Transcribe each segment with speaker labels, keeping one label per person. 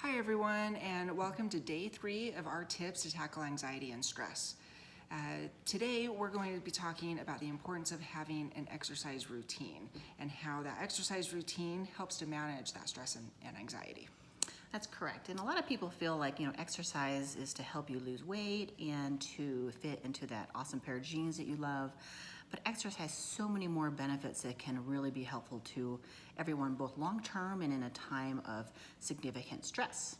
Speaker 1: Hi everyone, and welcome to day 3 of our tips to tackle anxiety and stress. Today we're going to be talking about the importance of having an exercise routine and how that exercise routine helps to manage that stress and anxiety.
Speaker 2: That's correct. And a lot of people feel like, exercise is to help you lose weight and to fit into that awesome pair of jeans that you love. But exercise has so many more benefits that can really be helpful to everyone, both long-term and in a time of significant stress.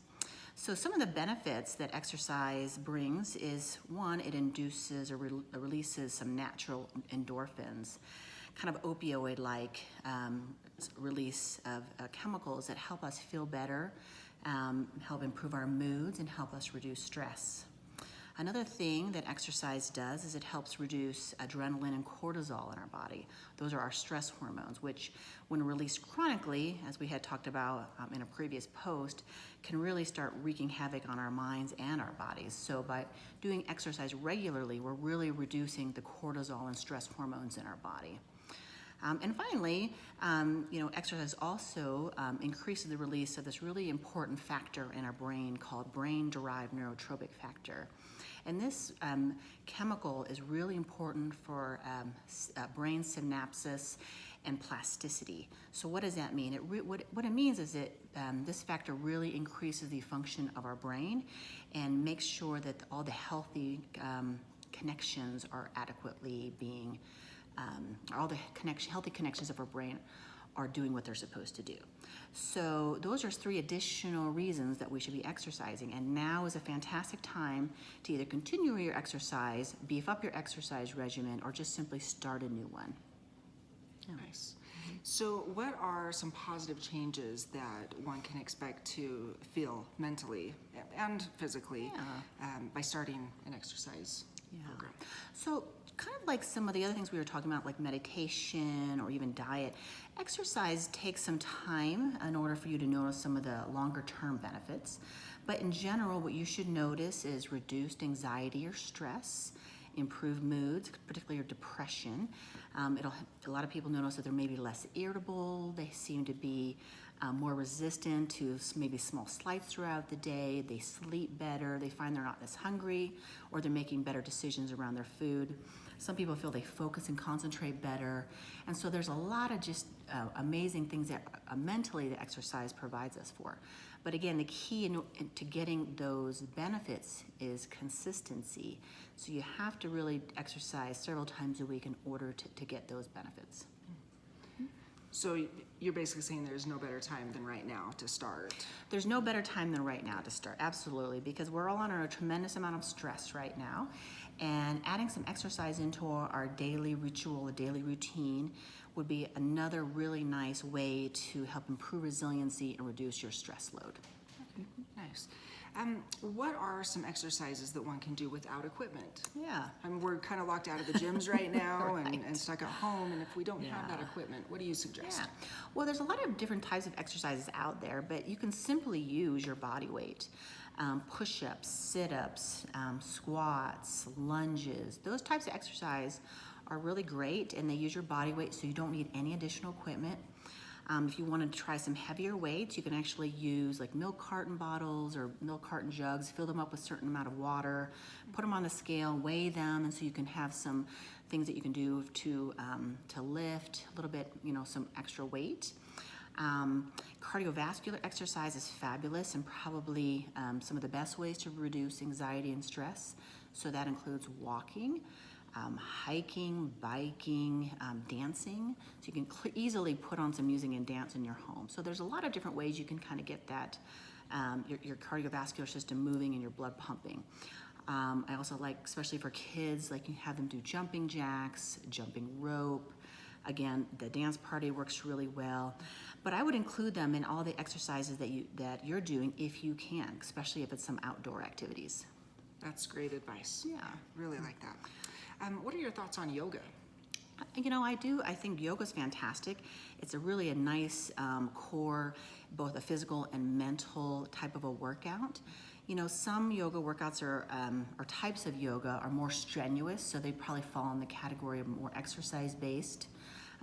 Speaker 2: So some of the benefits that exercise brings is, one, it induces or releases some natural endorphins, kind of opioid-like release of chemicals that help us feel better, help improve our moods, and help us reduce stress. Another thing that exercise does is it helps reduce adrenaline and cortisol in our body. Those are our stress hormones, which when released chronically, as we had talked about in a previous post, can really start wreaking havoc on our minds and our bodies. So by doing exercise regularly, we're really reducing the cortisol and stress hormones in our body. And finally, exercise also increases the release of this really important factor in our brain called brain-derived neurotrophic factor. And this chemical is really important for brain synapses and plasticity. So what does that mean? What it means is that this factor really increases the function of our brain and makes sure that all the healthy connections are adequately being all the healthy connections of our brain are doing what they're supposed to do. So those are 3 additional reasons that we should be exercising, and now is a fantastic time to either continue your exercise, beef up your exercise regimen, or just simply start a new one.
Speaker 1: Nice. So what are some positive changes that one can expect to feel mentally and physically by starting an exercise program?
Speaker 2: So kind of like some of the other things we were talking about, like meditation or even diet, exercise takes some time in order for you to notice some of the longer term benefits. But in general, what you should notice is reduced anxiety or stress, improved moods, particularly your depression. A lot of people notice that they're maybe less irritable. They seem to be more resistant to maybe small slights throughout the day. They sleep better. They find they're not as hungry, or they're making better decisions around their food. Some people feel they focus and concentrate better. And so there's a lot of just amazing things that mentally the exercise provides us for. But again, the key to getting those benefits is consistency. So you have to really exercise several times a week in order to get those benefits.
Speaker 1: So you're basically saying there's no better time than right now to start.
Speaker 2: There's no better time than right now to start, absolutely, because we're all under a tremendous amount of stress right now. And adding some exercise into our daily ritual, a daily routine, would be another really nice way to help improve resiliency and reduce your stress load.
Speaker 1: Okay, nice. What are some exercises that one can do without equipment?
Speaker 2: Yeah.
Speaker 1: I mean, we're kind of locked out of the gyms right now
Speaker 2: Right.
Speaker 1: and stuck at home, and if we don't have that equipment, what do you suggest?
Speaker 2: Yeah. Well, there's a lot of different types of exercises out there, but you can simply use your body weight. Push-ups, sit-ups, squats, lunges, those types of exercise are really great, and they use your body weight, so you don't need any additional equipment. If you wanted to try some heavier weights, you can actually use like milk carton bottles or milk carton jugs, fill them up with a certain amount of water, put them on the scale, weigh them, and so you can have some things that you can do to lift a little bit, some extra weight. Cardiovascular exercise is fabulous and probably some of the best ways to reduce anxiety and stress. So that includes walking, hiking, biking, dancing. So you can easily put on some music and dance in your home. So there's a lot of different ways you can kind of get that, your cardiovascular system moving and your blood pumping. I also like, especially for kids, like you have them do jumping jacks, jumping rope. Again, the dance party works really well. But I would include them in all the exercises that you're doing if you can, especially if it's some outdoor activities.
Speaker 1: That's great advice.
Speaker 2: Yeah.
Speaker 1: Really like that. What are your thoughts on yoga?
Speaker 2: I think yoga's fantastic. It's a nice core, both a physical and mental type of a workout. Some yoga workouts or types of yoga are more strenuous, so they probably fall in the category of more exercise-based.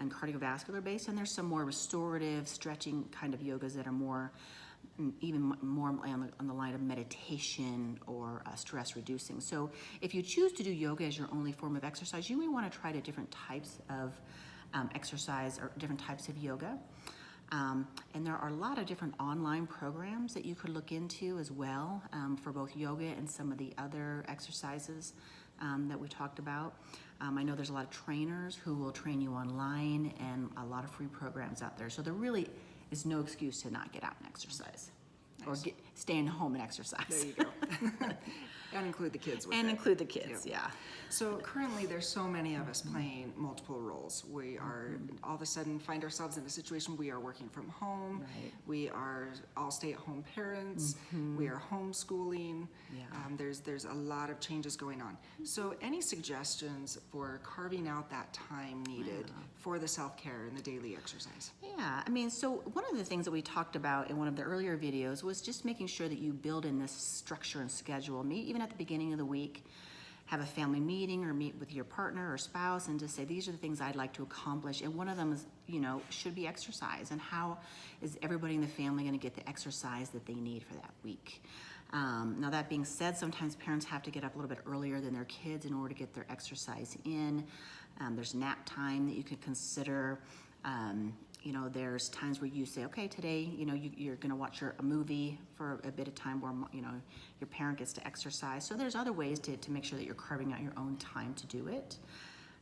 Speaker 2: and cardiovascular based, and there's some more restorative, stretching kind of yogas that are more, even more on the line of meditation or stress reducing. So if you choose to do yoga as your only form of exercise, you may want to try to different types of exercise or different types of yoga. And there are a lot of different online programs that you could look into as well for both yoga and some of the other exercises that we talked about. I know there's a lot of trainers who will train you online and a lot of free programs out there. So there really is no excuse to not get out and exercise. Nice. Or stay home and exercise.
Speaker 1: There you go. And include the kids with it.
Speaker 2: And include the kids, yeah.
Speaker 1: So currently there's so many of us playing multiple roles. We are all of a sudden find ourselves in a situation we are working from home.
Speaker 2: Right.
Speaker 1: We are all stay-at-home parents. We are homeschooling.
Speaker 2: Yeah.
Speaker 1: There's a lot of changes going on. So any suggestions for carving out that time needed for the self-care and the daily exercise?
Speaker 2: Yeah, I mean, so one of the things that we talked about in one of the earlier videos was just making sure that you build in this structure and schedule. Even at the beginning of the week, have a family meeting or meet with your partner or spouse and just say, these are the things I'd like to accomplish. And one of them is, should be exercise. And how is everybody in the family going to get the exercise that they need for that week? Now that being said, sometimes parents have to get up a little bit earlier than their kids in order to get their exercise in. There's nap time that you could consider. There's times where you say, okay, today, you're going to watch a movie for a bit of time where, your parent gets to exercise. So there's other ways to make sure that you're carving out your own time to do it.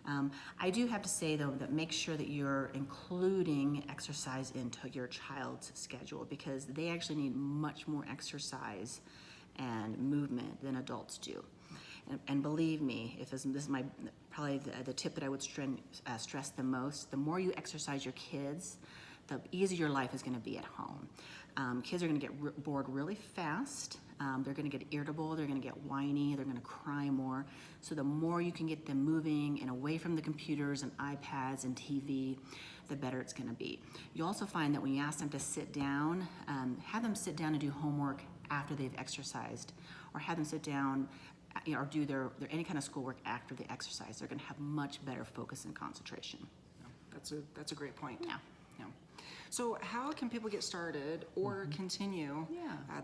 Speaker 2: I do have to say, though, that make sure that you're including exercise into your child's schedule because they actually need much more exercise and movement than adults do. And believe me, this is my probably the tip that I would stress the most, the more you exercise your kids, the easier your life is going to be at home. Kids are going to get bored really fast. They're going to get irritable. They're going to get whiny. They're going to cry more. So the more you can get them moving and away from the computers and iPads and TV, the better it's going to be. You also find that when you ask them to sit down, have them sit down and do homework after they've exercised, or have them sit down or do their any kind of schoolwork after the exercise. They're going to have much better focus and concentration.
Speaker 1: That's a great point.
Speaker 2: Yeah.
Speaker 1: So how can people get started or continue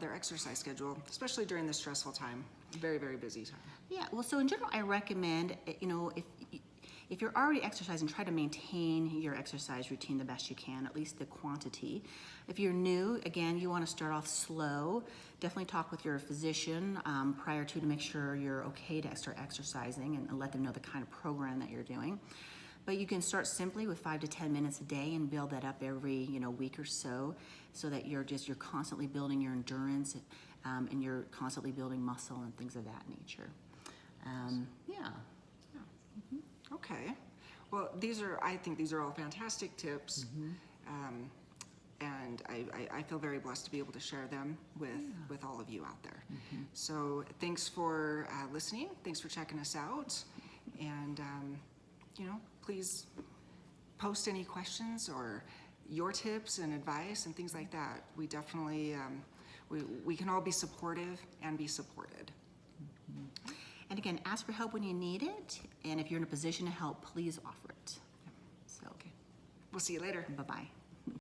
Speaker 1: their exercise schedule, especially during this stressful time, very, very busy time?
Speaker 2: Yeah, well, so in general, I recommend, if you're already exercising, try to maintain your exercise routine the best you can, at least the quantity. If you're new, again, you want to start off slow. Definitely talk with your physician prior to make sure you're okay to start exercising and let them know the kind of program that you're doing. But you can start simply with 5 to 10 minutes a day and build that up every week or so that you're constantly building your endurance and you're constantly building muscle and things of that nature.
Speaker 1: Okay. Well, I think these are all fantastic tips. And I feel very blessed to be able to share them with all of you out there. So thanks for listening. Thanks for checking us out. And, please post any questions or your tips and advice and things like that. We definitely, we can all be supportive and be supported.
Speaker 2: And again, ask for help when you need it. And if you're in a position to help, please offer it. So,
Speaker 1: Okay. We'll see you later.
Speaker 2: Bye-bye.